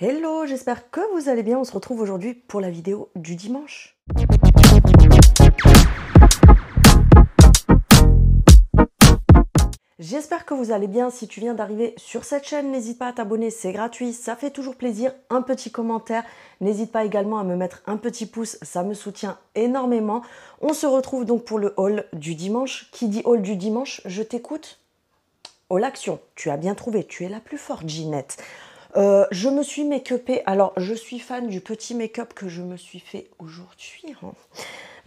Hello, j'espère que vous allez bien. On se retrouve aujourd'hui pour la vidéo du dimanche. J'espère que vous allez bien. Si tu viens d'arriver sur cette chaîne, n'hésite pas à t'abonner, c'est gratuit, ça fait toujours plaisir. Un petit commentaire, n'hésite pas également à me mettre un petit pouce, ça me soutient énormément. On se retrouve donc pour le haul du dimanche. Qui dit haul du dimanche, je t'écoute. Haul action, tu as bien trouvé, tu es la plus forte, Ginette. Je me suis make-upée. Alors, je suis fan du petit make-up que je me suis fait aujourd'hui.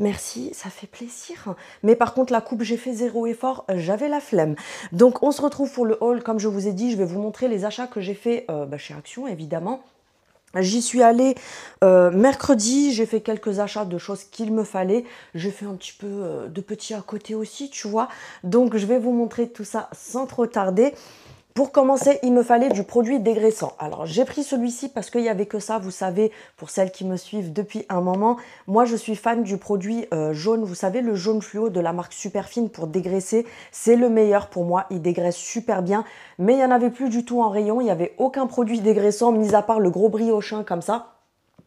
Merci, ça fait plaisir. Mais par contre, la coupe, j'ai fait zéro effort, j'avais la flemme. Donc, on se retrouve pour le haul. Comme je vous ai dit, je vais vous montrer les achats que j'ai fait chez Action, évidemment. J'y suis allée mercredi, j'ai fait quelques achats de choses qu'il me fallait. J'ai fait un petit peu de petits à côté aussi, tu vois. Donc, je vais vous montrer tout ça sans trop tarder. Pour commencer, il me fallait du produit dégraissant. Alors, j'ai pris celui-ci parce qu'il n'y avait que ça, vous savez, pour celles qui me suivent depuis un moment. Moi, je suis fan du produit jaune. Vous savez, le jaune fluo de la marque Superfine pour dégraisser. C'est le meilleur pour moi. Il dégraisse super bien. Mais il n'y en avait plus du tout en rayon. Il n'y avait aucun produit dégraissant, mis à part le gros briochin comme ça.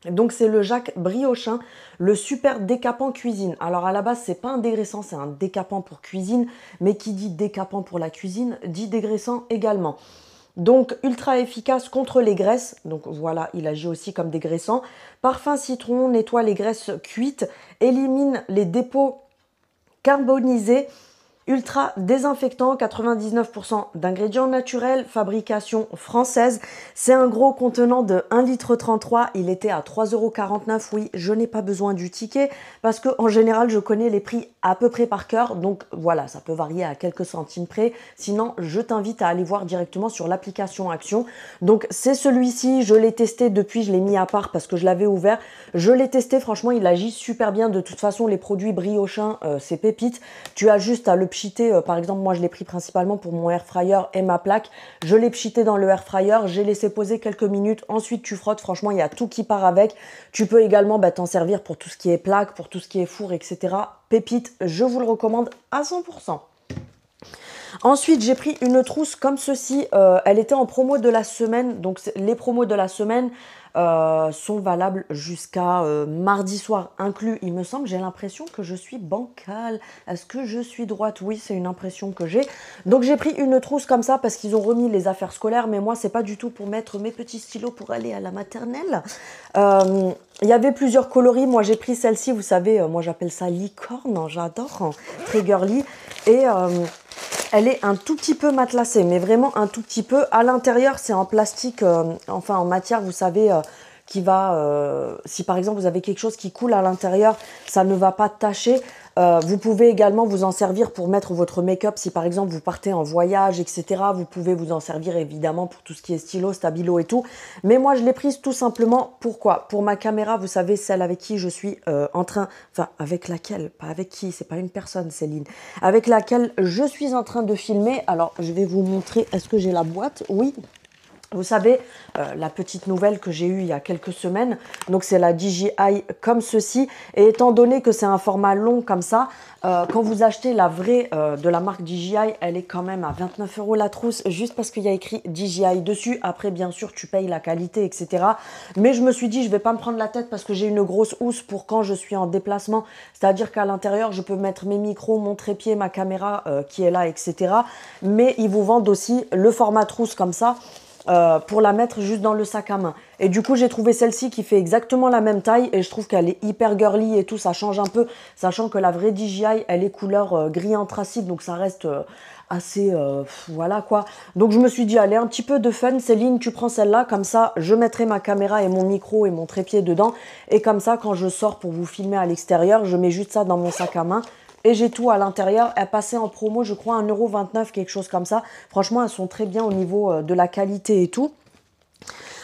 Donc c'est le Jacques Briochin, le super décapant cuisine. Alors à la base c'est pas un dégraissant, c'est un décapant pour cuisine, mais qui dit décapant pour la cuisine, dit dégraissant également. Donc ultra efficace contre les graisses, donc voilà, il agit aussi comme dégraissant. Parfum citron, nettoie les graisses cuites, élimine les dépôts carbonisés. Ultra désinfectant, 99% d'ingrédients naturels, fabrication française. C'est un gros contenant de 1,33 litre. Il était à 3,49 €. Oui, je n'ai pas besoin du ticket parce que en général, je connais les prix à peu près par cœur. Donc voilà, ça peut varier à quelques centimes près. Sinon, je t'invite à aller voir directement sur l'application Action. Donc c'est celui-ci, je l'ai testé depuis, je l'ai mis à part parce que je l'avais ouvert. Je l'ai testé, franchement, il agit super bien. De toute façon, les produits Briochin, c'est pépite. Tu as juste à le pchiter, par exemple, moi je l'ai pris principalement pour mon air fryer et ma plaque. Je l'ai pchité dans le air fryer, j'ai laissé poser quelques minutes. Ensuite, tu frottes. Franchement, il y a tout qui part avec. Tu peux également t'en servir pour tout ce qui est plaque, pour tout ce qui est four, etc. Pépite, je vous le recommande à 100%. Ensuite, j'ai pris une trousse comme ceci. Elle était en promo de la semaine. Donc, les promos de la semaine sont valables jusqu'à mardi soir inclus, il me semble. J'ai l'impression que je suis bancale. Est-ce que je suis droite? Oui, c'est une impression que j'ai. Donc, j'ai pris une trousse comme ça parce qu'ils ont remis les affaires scolaires. Mais moi, c'est pas du tout pour mettre mes petits stylos pour aller à la maternelle. Il y avait plusieurs coloris. Moi, j'ai pris celle-ci. Vous savez, moi, j'appelle ça licorne. J'adore. Très girly. Et elle est un tout petit peu matelassée, mais vraiment un tout petit peu. À l'intérieur, c'est en plastique, enfin en matière, vous savez, qui va... si par exemple, vous avez quelque chose qui coule à l'intérieur, ça ne va pas tacher. Vous pouvez également vous en servir pour mettre votre make-up. Si par exemple, vous partez en voyage, etc., vous pouvez vous en servir évidemment pour tout ce qui est stylo, stabilo et tout. Mais moi, je l'ai prise tout simplement. Pourquoi? Pour ma caméra, vous savez, celle avec qui je suis enfin, avec laquelle, pas avec qui, c'est pas une personne, Céline, avec laquelle je suis en train de filmer. Alors, je vais vous montrer, est-ce que j'ai la boîte? Oui. Vous savez, la petite nouvelle que j'ai eue il y a quelques semaines, donc c'est la DJI comme ceci. Et étant donné que c'est un format long comme ça, quand vous achetez la vraie de la marque DJI, elle est quand même à 29 € la trousse, juste parce qu'il y a écrit DJI dessus. Après, bien sûr, tu payes la qualité, etc. Mais je me suis dit, je vais pas me prendre la tête parce que j'ai une grosse housse pour quand je suis en déplacement. C'est-à-dire qu'à l'intérieur, je peux mettre mes micros, mon trépied, ma caméra qui est là, etc. Mais ils vous vendent aussi le format trousse comme ça. Pour la mettre juste dans le sac à main. Et du coup, j'ai trouvé celle-ci qui fait exactement la même taille et je trouve qu'elle est hyper girly et tout, ça change un peu, sachant que la vraie DJI, elle est couleur gris anthracite, donc ça reste assez... voilà quoi. Donc je me suis dit, allez, un petit peu de fun, Céline, tu prends celle-là, comme ça, je mettrai ma caméra et mon micro et mon trépied dedans, et comme ça, quand je sors pour vous filmer à l'extérieur, je mets juste ça dans mon sac à main. Et j'ai tout à l'intérieur. Elle passait en promo, je crois, 1,29 €, quelque chose comme ça. Franchement, elles sont très bien au niveau de la qualité et tout.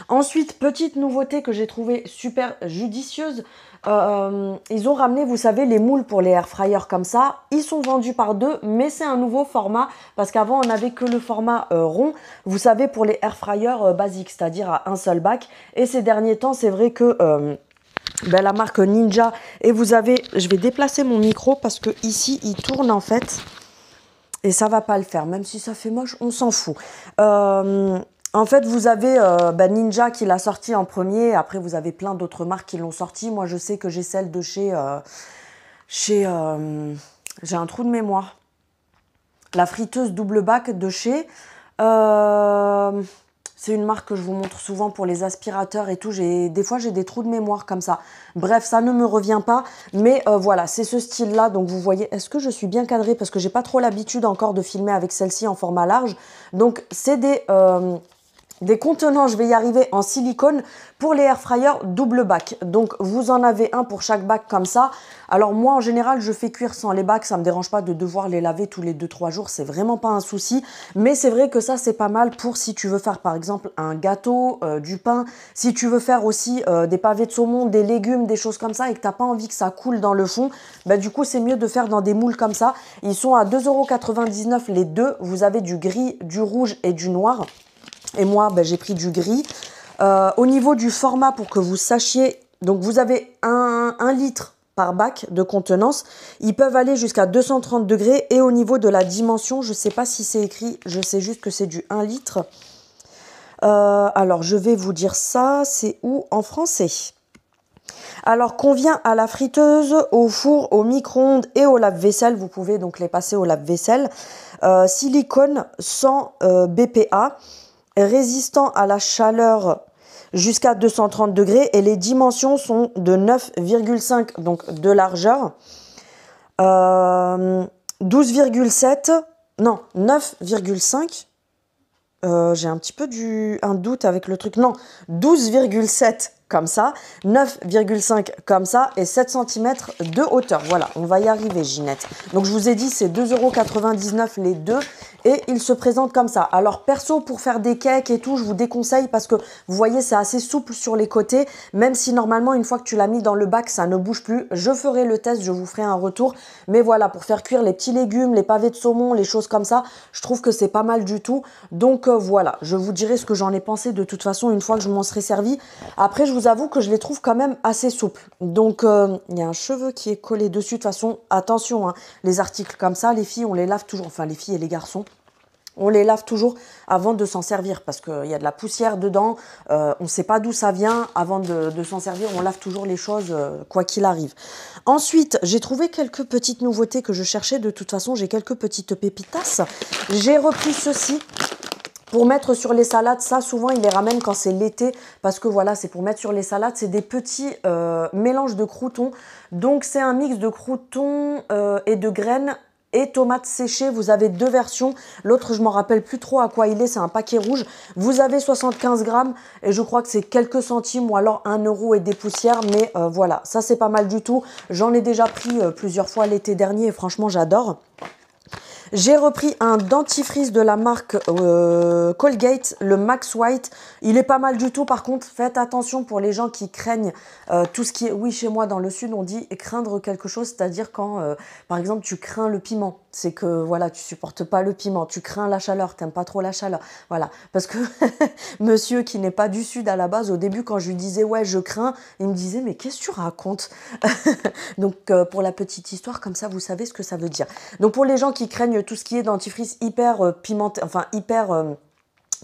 Ensuite, petite nouveauté que j'ai trouvée super judicieuse. Ils ont ramené, vous savez, les moules pour les air fryers comme ça. Ils sont vendus par deux, mais c'est un nouveau format. Parce qu'avant, on n'avait que le format rond. Vous savez, pour les air fryers basiques, c'est-à-dire à un seul bac. Et ces derniers temps, c'est vrai que... la marque Ninja, et vous avez, je vais déplacer mon micro parce que ici il tourne en fait et ça va pas le faire, même si ça fait moche, on s'en fout. En fait, vous avez Ninja qui l'a sorti en premier. Après, vous avez plein d'autres marques qui l'ont sorti. Moi, je sais que j'ai celle de chez j'ai un trou de mémoire. La friteuse double bac de chez... c'est une marque que je vous montre souvent pour les aspirateurs et tout. Des fois, j'ai des trous de mémoire comme ça. Bref, ça ne me revient pas. Mais voilà, c'est ce style-là. Donc, vous voyez, est-ce que je suis bien cadrée? Parce que j'ai pas trop l'habitude encore de filmer avec celle-ci en format large. Donc, c'est des contenants, je vais y arriver, en silicone pour les air fryers double bac. Donc, vous en avez un pour chaque bac comme ça. Alors, moi, en général, je fais cuire sans les bacs. Ça me dérange pas de devoir les laver tous les 2-3 jours. C'est vraiment pas un souci. Mais c'est vrai que ça, c'est pas mal pour si tu veux faire, par exemple, un gâteau, du pain. Si tu veux faire aussi des pavés de saumon, des légumes, des choses comme ça et que tu n'as pas envie que ça coule dans le fond, bah, du coup, c'est mieux de faire dans des moules comme ça. Ils sont à 2,99 € les deux. Vous avez du gris, du rouge et du noir. Et moi, ben, j'ai pris du gris. Au niveau du format, pour que vous sachiez, donc vous avez un litre par bac de contenance. Ils peuvent aller jusqu'à 230 degrés. Et au niveau de la dimension, je ne sais pas si c'est écrit, je sais juste que c'est du 1 litre. Alors, je vais vous dire ça. C'est où en français? Alors, convient à la friteuse, au four, au micro-ondes et au lave-vaisselle. Vous pouvez donc les passer au lave-vaisselle. Silicone sans BPA. Résistant à la chaleur jusqu'à 230 degrés et les dimensions sont de 9,5 donc de largeur, 12,7 non 9,5 j'ai un petit peu un doute avec le truc, non 12,7 comme ça, 9,5 comme ça et 7 cm de hauteur. Voilà, on va y arriver Ginette. Donc je vous ai dit c'est 2,99 € les deux et ils se présentent comme ça. Alors perso pour faire des cakes et tout, je vous déconseille parce que vous voyez c'est assez souple sur les côtés, même si normalement une fois que tu l'as mis dans le bac ça ne bouge plus. Je ferai le test, je vous ferai un retour. Mais voilà, pour faire cuire les petits légumes, les pavés de saumon, les choses comme ça, je trouve que c'est pas mal du tout. Donc voilà, je vous dirai ce que j'en ai pensé de toute façon une fois que je m'en serai servi. Après je vous avoue que je les trouve quand même assez souples. Donc il y a un cheveu qui est collé dessus. De toute façon, attention, hein, les articles comme ça, les filles, on les lave toujours, enfin les filles et les garçons. On les lave toujours avant de s'en servir parce qu'il y a de la poussière dedans. On ne sait pas d'où ça vient. Avant de s'en servir, on lave toujours les choses quoi qu'il arrive. Ensuite, j'ai trouvé quelques petites nouveautés que je cherchais. De toute façon, j'ai quelques petites pépitas. J'ai repris ceci. Pour mettre sur les salades, ça souvent ils les ramènent quand c'est l'été parce que voilà c'est pour mettre sur les salades, c'est des petits mélanges de croûtons. Donc c'est un mix de croûtons et de graines et tomates séchées. Vous avez deux versions, l'autre je m'en rappelle plus trop à quoi il est, c'est un paquet rouge. Vous avez 75 grammes et je crois que c'est quelques centimes ou alors 1 € et des poussières. Mais voilà, ça c'est pas mal du tout. J'en ai déjà pris plusieurs fois l'été dernier et franchement j'adore. J'ai repris un dentifrice de la marque Colgate, le Max White. Il est pas mal du tout. Par contre, faites attention pour les gens qui craignent tout ce qui est... Oui, chez moi, dans le sud, on dit craindre quelque chose. C'est-à-dire quand, par exemple, tu crains le piment. C'est que, voilà, tu supportes pas le piment. Tu crains la chaleur. T'aimes pas trop la chaleur. Voilà. Parce que monsieur qui n'est pas du sud à la base, au début, quand je lui disais, ouais, je crains, il me disait, mais qu'est-ce que tu racontes? Donc, pour la petite histoire, comme ça, vous savez ce que ça veut dire. Donc, pour les gens qui craignent tout ce qui est dentifrice hyper pimenté, enfin hyper, vous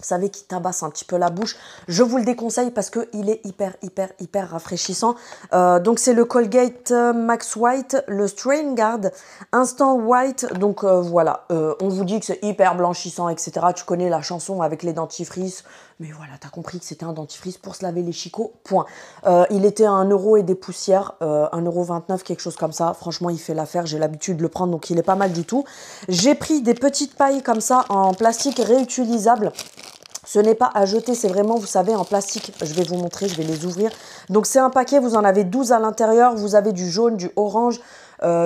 savez, qui tabasse un petit peu la bouche, je vous le déconseille parce qu'il est hyper rafraîchissant. Donc c'est le Colgate Max White, le Strain Guard Instant White. Donc voilà, on vous dit que c'est hyper blanchissant, etc. Tu connais la chanson avec les dentifrices. Mais voilà, t'as compris que c'était un dentifrice pour se laver les chicots, point. Il était à 1 € et des poussières, 1,29 €, quelque chose comme ça. Franchement, il fait l'affaire, j'ai l'habitude de le prendre, donc il est pas mal du tout. J'ai pris des petites pailles comme ça, en plastique réutilisable. Ce n'est pas à jeter, c'est vraiment, vous savez, en plastique. Je vais vous montrer, je vais les ouvrir. Donc c'est un paquet, vous en avez 12 à l'intérieur. Vous avez du jaune, du orange,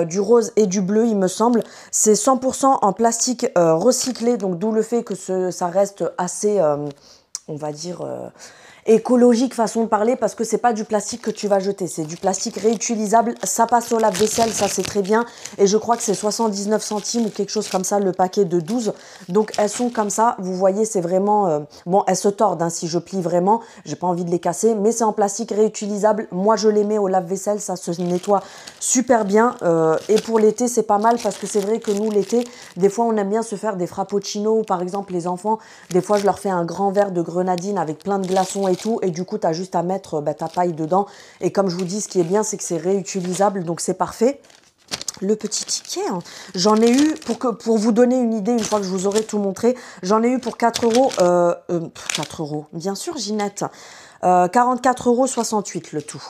du rose et du bleu, il me semble. C'est 100% en plastique recyclé, donc d'où le fait que ça reste assez... on va dire, écologique façon de parler parce que c'est pas du plastique que tu vas jeter, c'est du plastique réutilisable. Ça passe au lave-vaisselle, ça c'est très bien. Et je crois que c'est 79 centimes ou quelque chose comme ça le paquet de 12. Donc elles sont comme ça, vous voyez, c'est vraiment... bon, elles se tordent hein, si je plie vraiment, j'ai pas envie de les casser, mais c'est en plastique réutilisable. Moi je les mets au lave-vaisselle, ça se nettoie super bien. Et pour l'été c'est pas mal parce que c'est vrai que nous l'été, des fois on aime bien se faire des frappuccinos, par exemple les enfants, des fois je leur fais un grand verre de grenadine avec plein de glaçons et tout, et du coup tu as juste à mettre ta paille dedans, et comme je vous dis, ce qui est bien c'est que c'est réutilisable, donc c'est parfait. Le petit ticket, hein, j'en ai eu, pour vous donner une idée, une fois que je vous aurai tout montré, j'en ai eu pour 4 euros, 4 euros, bien sûr Ginette, 44,68 € le tout.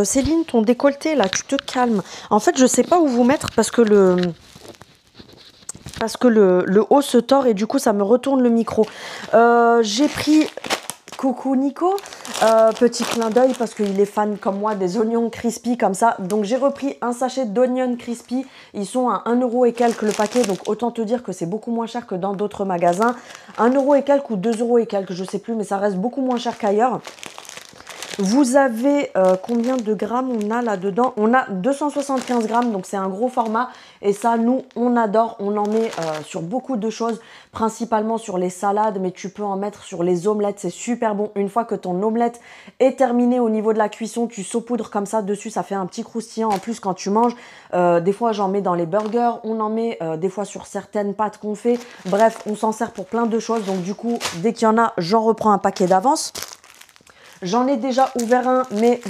Céline, ton décolleté là, tu te calmes. En fait, je sais pas où vous mettre parce que le haut se tord et du coup ça me retourne le micro. J'ai pris, coucou Nico, petit clin d'œil parce qu'il est fan comme moi des oignons crispy comme ça. Donc j'ai repris un sachet d'oignons crispy. Ils sont à 1 € et quelques le paquet. Donc autant te dire que c'est beaucoup moins cher que dans d'autres magasins. 1 € et quelques ou 2 € et quelques, je sais plus, mais ça reste beaucoup moins cher qu'ailleurs. Vous avez combien de grammes on a là-dedans? On a 275 grammes, donc c'est un gros format. Et ça, nous, on adore. On en met sur beaucoup de choses, principalement sur les salades, mais tu peux en mettre sur les omelettes. C'est super bon. Une fois que ton omelette est terminée au niveau de la cuisson, tu saupoudres comme ça dessus. Ça fait un petit croustillant en plus quand tu manges. Des fois, j'en mets dans les burgers. On en met des fois sur certaines pâtes qu'on fait. Bref, on s'en sert pour plein de choses. Donc du coup, dès qu'il y en a, j'en reprends un paquet d'avance. J'en ai déjà ouvert un, mais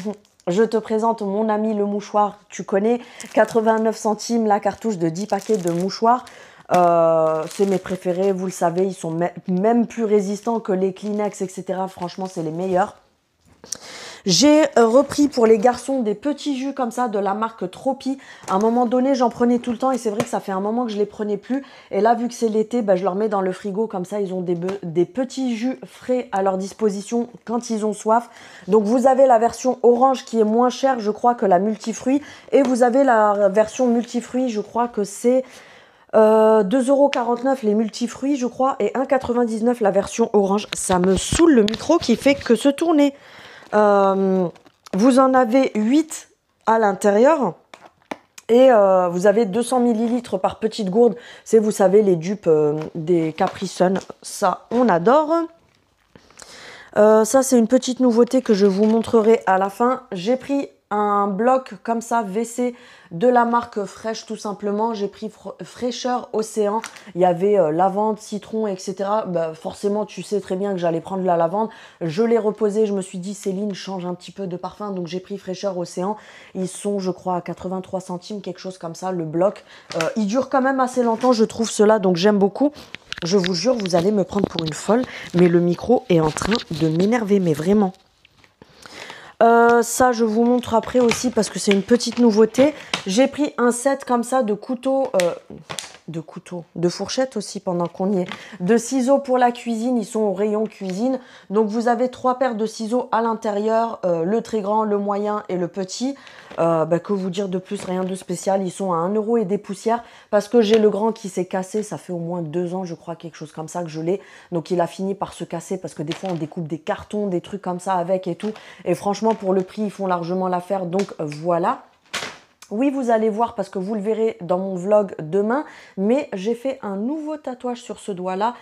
je te présente mon ami le mouchoir. Tu connais, 89 centimes la cartouche de 10 paquets de mouchoirs. C'est mes préférés, vous le savez, ils sont même plus résistants que les Kleenex, etc. Franchement, c'est les meilleurs. J'ai repris pour les garçons des petits jus comme ça de la marque Tropi. À un moment donné, j'en prenais tout le temps et c'est vrai que ça fait un moment que je les prenais plus. Et là, vu que c'est l'été, je leur mets dans le frigo comme ça. Ils ont des petits jus frais à leur disposition quand ils ont soif. Donc, vous avez la version orange qui est moins chère, je crois, que la multifruit. Et vous avez la version multifruit, je crois que c'est 2,49 € les multifruits, je crois, et 1,99 € la version orange. Ça me saoule le micro qui fait que se tourner. Vous en avez 8 à l'intérieur et vous avez 200 ml par petite gourde. C'est, vous savez, les dupes des Capri Sun. Ça, on adore. Ça, c'est une petite nouveauté que je vous montrerai à la fin. J'ai pris un bloc comme ça, WC, de la marque Fresh tout simplement. J'ai pris Fraîcheur Océan. Il y avait lavande, citron, etc. Forcément, tu sais très bien que j'allais prendre la lavande. Je l'ai reposé. Je me suis dit, Céline, change un petit peu de parfum. Donc, j'ai pris Fraîcheur Océan. Ils sont, je crois, à 83 centimes, quelque chose comme ça, le bloc. Il dure quand même assez longtemps, je trouve cela. Donc, j'aime beaucoup. Je vous jure, vous allez me prendre pour une folle. Mais le micro est en train de m'énerver, mais vraiment. Ça, je vous montre après aussi parce que c'est une petite nouveauté. J'ai pris un set comme ça de couteaux, de fourchettes aussi pendant qu'on y est, de ciseaux pour la cuisine. Ils sont au rayon cuisine. Donc, vous avez 3 paires de ciseaux à l'intérieur, le très grand, le moyen et le petit. Que vous dire de plus, rien de spécial. Ils sont à 1 € et des poussières parce que j'ai le grand qui s'est cassé. Ça fait au moins 2 ans, je crois, quelque chose comme ça que je l'ai. Donc, il a fini par se casser parce que des fois, on découpe des cartons, des trucs comme ça avec et tout. Et franchement, pour le prix, ils font largement l'affaire. Donc, voilà. Oui, vous allez voir parce que vous le verrez dans mon vlog demain, mais j'ai fait un nouveau tatouage sur ce doigt-là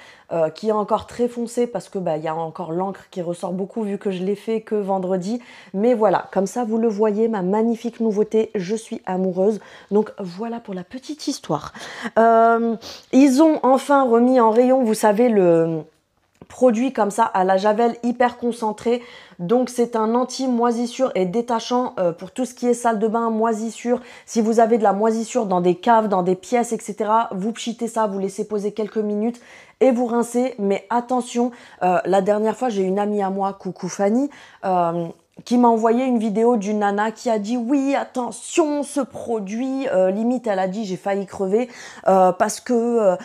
qui est encore très foncé parce que y a encore l'encre qui ressort beaucoup vu que je l'ai fait que vendredi. Mais voilà, comme ça vous le voyez, ma magnifique nouveauté, je suis amoureuse. Donc voilà pour la petite histoire. Ils ont enfin remis en rayon, vous savez, le produit comme ça à la javel hyper concentré. Donc c'est un anti-moisissure et détachant pour tout ce qui est salle de bain, moisissure. Si vous avez de la moisissure dans des caves, dans des pièces, etc., vous pchitez ça, vous laissez poser quelques minutes et vous rincez. Mais attention, la dernière fois, j'ai une amie à moi, coucou Fanny, qui m'a envoyé une vidéo d'une nana qui a dit oui, attention, ce produit, limite elle a dit j'ai failli crever parce que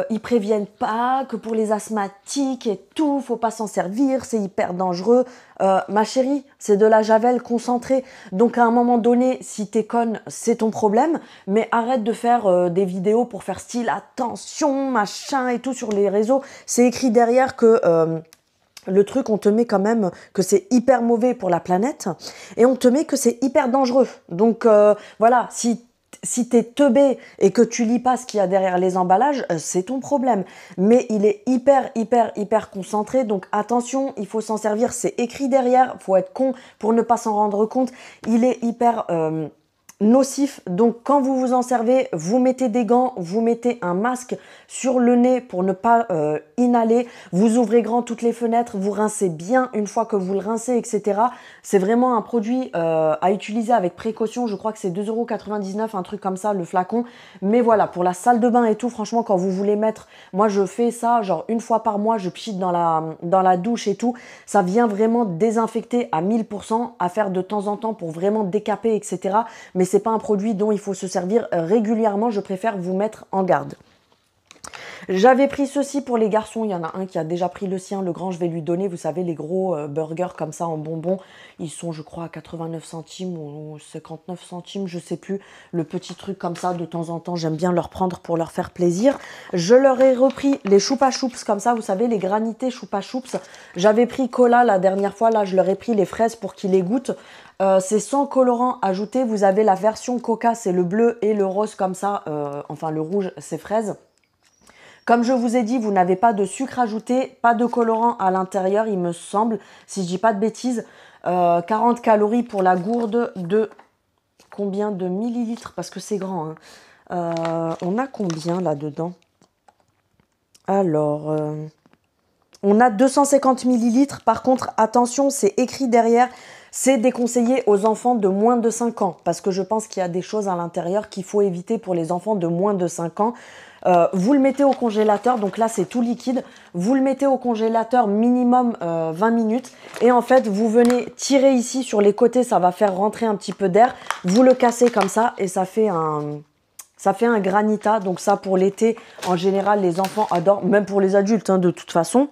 ils préviennent pas que pour les asthmatiques et tout, faut pas s'en servir, c'est hyper dangereux. Ma chérie, c'est de la javel concentrée. Donc à un moment donné, si t'es conne, c'est ton problème, mais arrête de faire des vidéos pour faire style attention, machin et tout sur les réseaux. C'est écrit derrière que le truc, on te met quand même que c'est hyper mauvais pour la planète et on te met que c'est hyper dangereux. Donc voilà, si t'es teubé et que tu lis pas ce qu'il y a derrière les emballages, c'est ton problème. Mais il est hyper concentré. Donc attention, il faut s'en servir. C'est écrit derrière. Faut être con pour ne pas s'en rendre compte. Il est hyper nocif. Donc quand vous vous en servez, vous mettez des gants, vous mettez un masque sur le nez pour ne pas inhaler. Vous ouvrez grand toutes les fenêtres, vous rincez bien une fois que vous le rincez, etc. C'est vraiment un produit à utiliser avec précaution. Je crois que c'est 2,99 €, un truc comme ça, le flacon. Mais voilà, pour la salle de bain et tout, franchement, quand vous voulez mettre... Moi, je fais ça, genre une fois par mois, je pchite dans la douche et tout. Ça vient vraiment désinfecter à 1000%, à faire de temps en temps pour vraiment décaper, etc. Mais c'est pas un produit dont il faut se servir régulièrement. Je préfère vous mettre en garde. J'avais pris ceci pour les garçons. Il y en a un qui a déjà pris le sien. Le grand, je vais lui donner. Vous savez, les gros burgers comme ça en bonbons. Ils sont, je crois, à 89 centimes ou 59 centimes. Je sais plus. Le petit truc comme ça, de temps en temps, j'aime bien leur prendre pour leur faire plaisir. Je leur ai repris les choupa choups comme ça. Vous savez, les granités choupa choups. J'avais pris cola la dernière fois. Là, je leur ai pris les fraises pour qu'ils les goûtent. C'est sans colorant ajouté. Vous avez la version coca, c'est le bleu et le rose comme ça. Enfin, le rouge, c'est fraise. Comme je vous ai dit, vous n'avez pas de sucre ajouté, pas de colorant à l'intérieur, il me semble, si je dis pas de bêtises. 40 calories pour la gourde de combien de millilitres? Parce que c'est grand. Hein. On a combien là-dedans? Alors, on a 250 millilitres. Par contre, attention, c'est écrit derrière. C'est déconseillé aux enfants de moins de 5 ans. Parce que je pense qu'il y a des choses à l'intérieur qu'il faut éviter pour les enfants de moins de 5 ans. Vous le mettez au congélateur, donc là c'est tout liquide, vous le mettez au congélateur minimum 20 minutes et en fait vous venez tirer ici sur les côtés, ça va faire rentrer un petit peu d'air, vous le cassez comme ça et ça fait un granita. Donc ça pour l'été, en général les enfants adorent, même pour les adultes hein, de toute façon.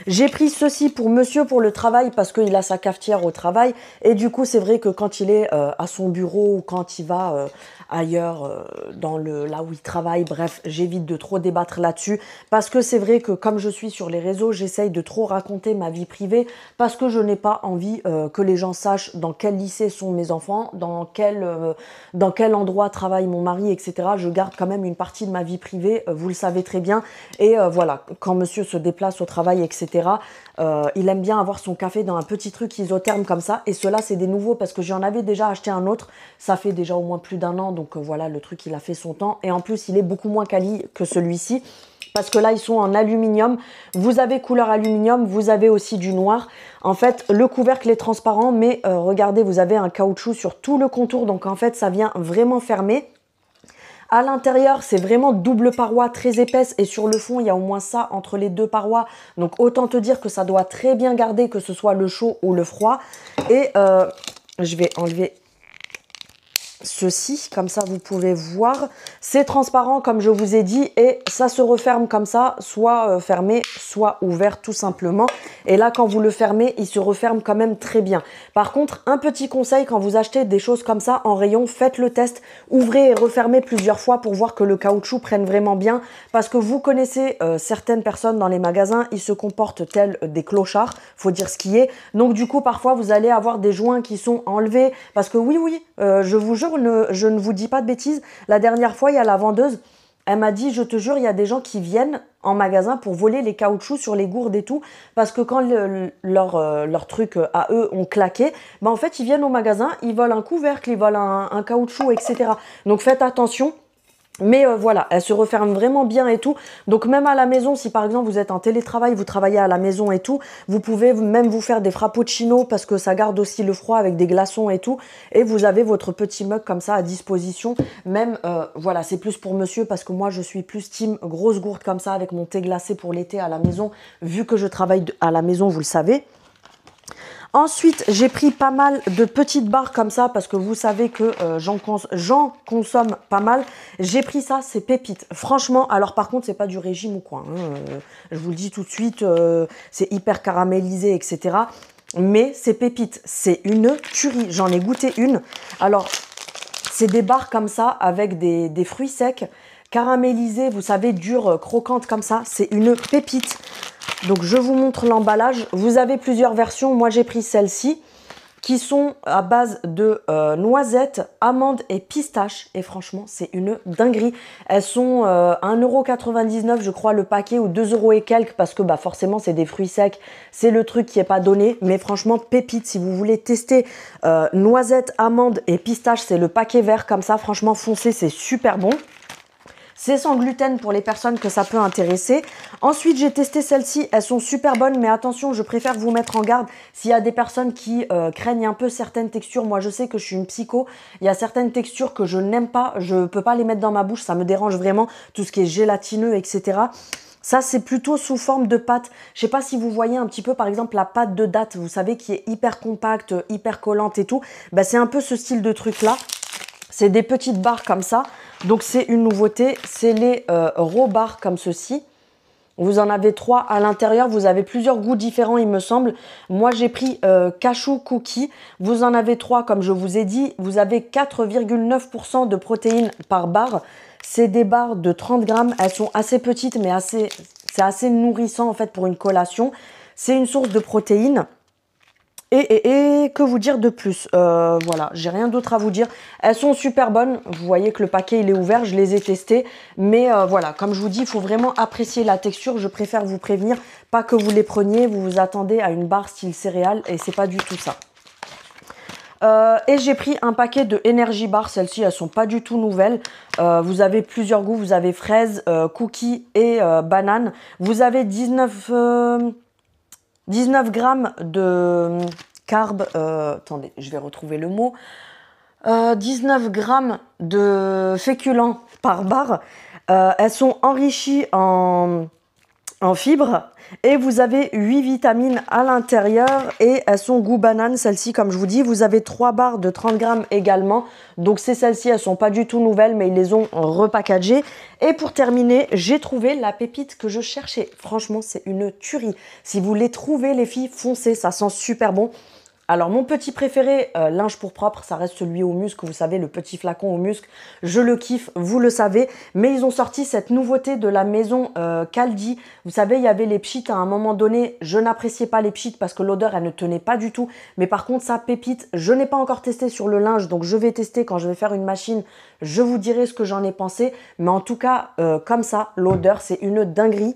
J'ai pris ceci pour monsieur pour le travail parce qu'il a sa cafetière au travail et du coup c'est vrai que quand il est à son bureau ou quand il va ailleurs là où il travaille, bref, j'évite de trop débattre là-dessus parce que c'est vrai que comme je suis sur les réseaux, j'essaye de trop raconter ma vie privée parce que je n'ai pas envie que les gens sachent dans quel lycée sont mes enfants, dans quel endroit travaille mon mari, etc. Je garde quand même une partie de ma vie privée, vous le savez très bien. Et voilà, quand monsieur se déplace au travail, etc., il aime bien avoir son café dans un petit truc isotherme comme ça. Et ceux-là, c'est des nouveaux parce que j'en avais déjà acheté un autre. Ça fait déjà au moins plus d'1 an. Donc voilà, le truc, il a fait son temps. Et en plus, il est beaucoup moins quali que celui-ci. Parce que là, ils sont en aluminium. Vous avez couleur aluminium, vous avez aussi du noir. En fait, le couvercle est transparent, mais regardez, vous avez un caoutchouc sur tout le contour. Donc en fait, ça vient vraiment fermer. À l'intérieur, c'est vraiment double paroi très épaisse et sur le fond, il y a au moins ça entre les deux parois. Donc, autant te dire que ça doit très bien garder, que ce soit le chaud ou le froid. Et je vais enlever ceci, comme ça vous pouvez voir. C'est transparent comme je vous ai dit et ça se referme comme ça, soit fermé, soit ouvert tout simplement. Et là, quand vous le fermez, il se referme quand même très bien. Par contre, un petit conseil, quand vous achetez des choses comme ça en rayon, faites le test. Ouvrez et refermez plusieurs fois pour voir que le caoutchouc prenne vraiment bien. Parce que vous connaissez certaines personnes dans les magasins, ils se comportent tels des clochards, faut dire ce qui est. Donc du coup, parfois, vous allez avoir des joints qui sont enlevés. Parce que oui, je vous jure, je ne vous dis pas de bêtises. La dernière fois, il y a la vendeuse, elle m'a dit, je te jure, il y a des gens qui viennent en magasin pour voler les caoutchoucs sur les gourdes et tout, parce que quand leur truc à eux ont claqué, ben en fait, ils viennent au magasin, ils volent un couvercle, ils volent un caoutchouc, etc. Donc faites attention. Mais voilà, elle se referme vraiment bien et tout. Donc même à la maison, si par exemple vous êtes en télétravail, vous travaillez à la maison et tout, vous pouvez même vous faire des frappuccinos parce que ça garde aussi le froid avec des glaçons et tout. Et vous avez votre petit mug comme ça à disposition. Même, voilà, c'est plus pour monsieur parce que moi je suis plus team grosse gourde comme ça avec mon thé glacé pour l'été à la maison. Vu que je travaille à la maison, vous le savez. Ensuite, j'ai pris pas mal de petites barres comme ça parce que vous savez que j'en consomme pas mal. J'ai pris ça, c'est pépite. Franchement, alors par contre, c'est pas du régime ou quoi. Hein. Je vous le dis tout de suite, c'est hyper caramélisé, etc. Mais c'est pépite. C'est une tuerie. J'en ai goûté une. Alors, c'est des barres comme ça avec des fruits secs caramélisés, vous savez, dures, croquantes comme ça. C'est une pépite. Donc je vous montre l'emballage. Vous avez plusieurs versions. Moi j'ai pris celle-ci qui sont à base de noisettes, amandes et pistaches. Et franchement, c'est une dinguerie. Elles sont 1,99 € je crois le paquet ou 2 € et quelques parce que bah, forcément, c'est des fruits secs. C'est le truc qui n'est pas donné. Mais franchement, pépite, si vous voulez tester noisettes, amandes et pistaches, c'est le paquet vert comme ça. Franchement, foncez, c'est super bon. C'est sans gluten pour les personnes que ça peut intéresser. Ensuite, j'ai testé celles-ci. Elles sont super bonnes, mais attention, je préfère vous mettre en garde s'il y a des personnes qui craignent un peu certaines textures. Moi, je sais que je suis une psycho. Il y a certaines textures que je n'aime pas. Je ne peux pas les mettre dans ma bouche. Ça me dérange vraiment. Tout ce qui est gélatineux, etc. Ça, c'est plutôt sous forme de pâte. Je ne sais pas si vous voyez un petit peu, par exemple, la pâte de date. Vous savez, qui est hyper compacte, hyper collante et tout. Bah, c'est un peu ce style de truc-là. C'est des petites barres comme ça. Donc, c'est une nouveauté. C'est les raw bars comme ceci. Vous en avez 3 à l'intérieur. Vous avez plusieurs goûts différents, il me semble. Moi, j'ai pris cashew cookie. Vous en avez 3, comme je vous ai dit. Vous avez 4,9% de protéines par barre. C'est des barres de 30 grammes. Elles sont assez petites, mais c'est assez nourrissant en fait pour une collation. C'est une source de protéines. Et que vous dire de plus, voilà, j'ai rien d'autre à vous dire. Elles sont super bonnes. Vous voyez que le paquet, il est ouvert. Je les ai testées. Mais voilà, comme je vous dis, il faut vraiment apprécier la texture. Je préfère vous prévenir. Pas que vous les preniez, vous vous attendez à une barre style céréales. Et c'est pas du tout ça. Et j'ai pris un paquet de Energy Bar. Celles-ci, elles sont pas du tout nouvelles. Vous avez plusieurs goûts. Vous avez fraise, cookie et banane. Vous avez 19 grammes de carbs, attendez, je vais retrouver le mot, 19 grammes de féculents par barre. Elles sont enrichies en fibres et vous avez 8 vitamines à l'intérieur et elles sont goût banane, celles-ci, comme je vous dis. Vous avez 3 barres de 30 grammes également. Donc c'est celles-ci, elles sont pas du tout nouvelles, mais ils les ont repackagées. Et pour terminer, j'ai trouvé la pépite que je cherchais. Franchement, c'est une tuerie. Si vous les trouvez, les filles, foncez, ça sent super bon. Alors, mon petit préféré, linge pour propre, ça reste celui au musc, vous savez, le petit flacon au musc. Je le kiffe, vous le savez. Mais ils ont sorti cette nouveauté de la maison Caldi. Vous savez, il y avait les pchites à un moment donné. Je n'appréciais pas les pchites parce que l'odeur, elle ne tenait pas du tout. Mais par contre, ça pépite. Je n'ai pas encore testé sur le linge, donc je vais tester quand je vais faire une machine. Je vous dirai ce que j'en ai pensé. Mais en tout cas, comme ça, l'odeur, c'est une dinguerie.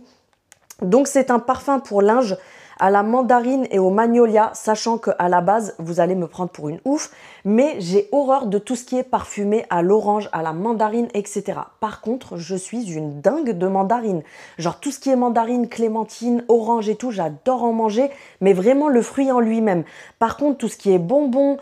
Donc, c'est un parfum pour linge à la mandarine et au magnolia, sachant qu'à la base, vous allez me prendre pour une ouf, mais j'ai horreur de tout ce qui est parfumé à l'orange, à la mandarine, etc. Par contre, je suis une dingue de mandarine. Genre tout ce qui est mandarine, clémentine, orange et tout, j'adore en manger, mais vraiment le fruit en lui-même. Par contre, tout ce qui est bonbon,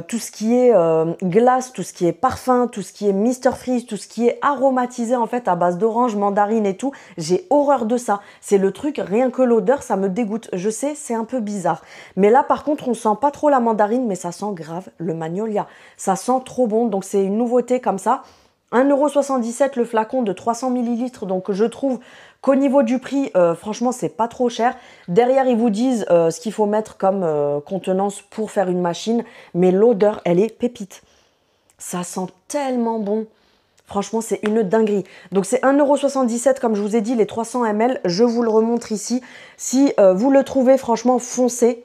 tout ce qui est glace, tout ce qui est parfum, tout ce qui est Mr Freeze, tout ce qui est aromatisé en fait à base d'orange, mandarine et tout, j'ai horreur de ça. C'est le truc, rien que l'odeur, ça me dégoûte. Je sais, c'est un peu bizarre. Mais là, par contre, on sent pas trop la mandarine, mais ça sent grave le magnolia. Ça sent trop bon, donc c'est une nouveauté comme ça. 1,77 € le flacon de 300 ml, donc je trouve qu'au niveau du prix, franchement, c'est pas trop cher. Derrière, ils vous disent ce qu'il faut mettre comme contenance pour faire une machine, mais l'odeur, elle est pépite. Ça sent tellement bon. Franchement, c'est une dinguerie. Donc, c'est 1,77 € comme je vous ai dit, les 300 ml. Je vous le remontre ici. Si vous le trouvez, franchement, foncez.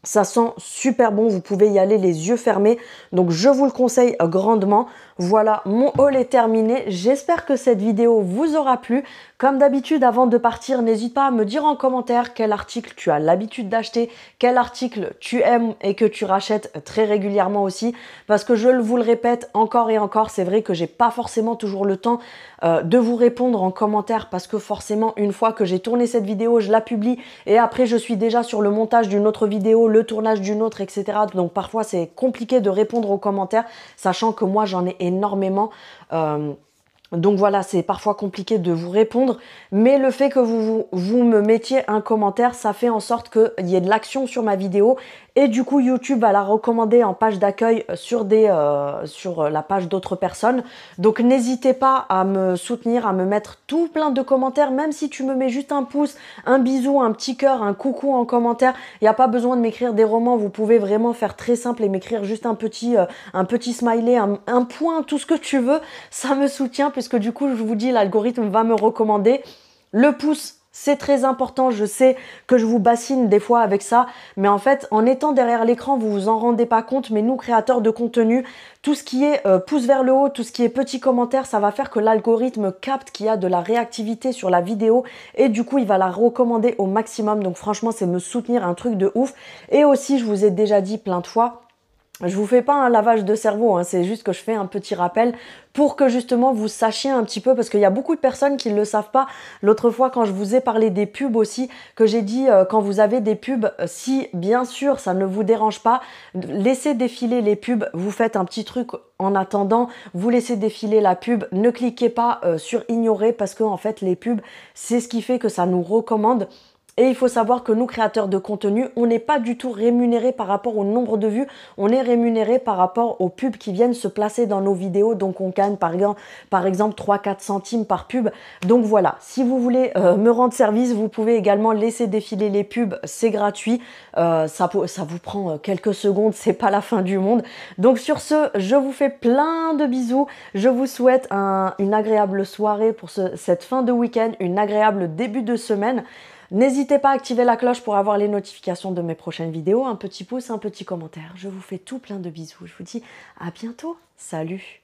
Ça sent super bon, vous pouvez y aller les yeux fermés. Donc, je vous le conseille grandement. Voilà, mon haul est terminé. J'espère que cette vidéo vous aura plu. Comme d'habitude, avant de partir, n'hésite pas à me dire en commentaire quel article tu as l'habitude d'acheter, quel article tu aimes et que tu rachètes très régulièrement aussi. Parce que je vous le répète encore et encore, c'est vrai que j'ai pas forcément toujours le temps de vous répondre en commentaire parce que forcément, une fois que j'ai tourné cette vidéo, je la publie et après, je suis déjà sur le montage d'une autre vidéo, le tournage d'une autre, etc. Donc, parfois, c'est compliqué de répondre aux commentaires, sachant que moi, j'en ai énormément. Donc voilà, c'est parfois compliqué de vous répondre, mais le fait que vous me mettiez un commentaire, ça fait en sorte qu'il y ait de l'action sur ma vidéo et du coup YouTube va la recommander en page d'accueil sur la page d'autres personnes. Donc n'hésitez pas à me soutenir, à me mettre tout plein de commentaires, même si tu me mets juste un pouce, un bisou, un petit cœur, un coucou en commentaire. Il n'y a pas besoin de m'écrire des romans, vous pouvez vraiment faire très simple et m'écrire juste un petit smiley, un point, tout ce que tu veux, ça me soutient puisque du coup je vous dis l'algorithme va me recommander. Le pouce C'est très important, je sais que je vous bassine des fois avec ça, mais en fait, en étant derrière l'écran, vous vous en rendez pas compte, mais nous, créateurs de contenu, tout ce qui est pouce vers le haut, tout ce qui est petits commentaires, ça va faire que l'algorithme capte qu'il y a de la réactivité sur la vidéo et du coup, il va la recommander au maximum. Donc franchement, c'est me soutenir, un truc de ouf. Et aussi, je vous ai déjà dit plein de fois, je vous fais pas un lavage de cerveau, hein, c'est juste que je fais un petit rappel pour que justement vous sachiez un petit peu, parce qu'il y a beaucoup de personnes qui ne le savent pas. L'autre fois, quand je vous ai parlé des pubs aussi, que j'ai dit quand vous avez des pubs, si bien sûr ça ne vous dérange pas, laissez défiler les pubs, vous faites un petit truc en attendant, vous laissez défiler la pub, ne cliquez pas sur ignorer parce que en fait les pubs, c'est ce qui fait que ça nous recommande. Et il faut savoir que nous, créateurs de contenu, on n'est pas du tout rémunérés par rapport au nombre de vues, on est rémunérés par rapport aux pubs qui viennent se placer dans nos vidéos. Donc on gagne par exemple 3-4 centimes par pub. Donc voilà, si vous voulez me rendre service, vous pouvez également laisser défiler les pubs, c'est gratuit. Ça vous prend quelques secondes, c'est pas la fin du monde. Donc sur ce, je vous fais plein de bisous. Je vous souhaite une agréable soirée pour cette fin de week-end, une agréable début de semaine. N'hésitez pas à activer la cloche pour avoir les notifications de mes prochaines vidéos. Un petit pouce, un petit commentaire. Je vous fais tout plein de bisous. Je vous dis à bientôt. Salut!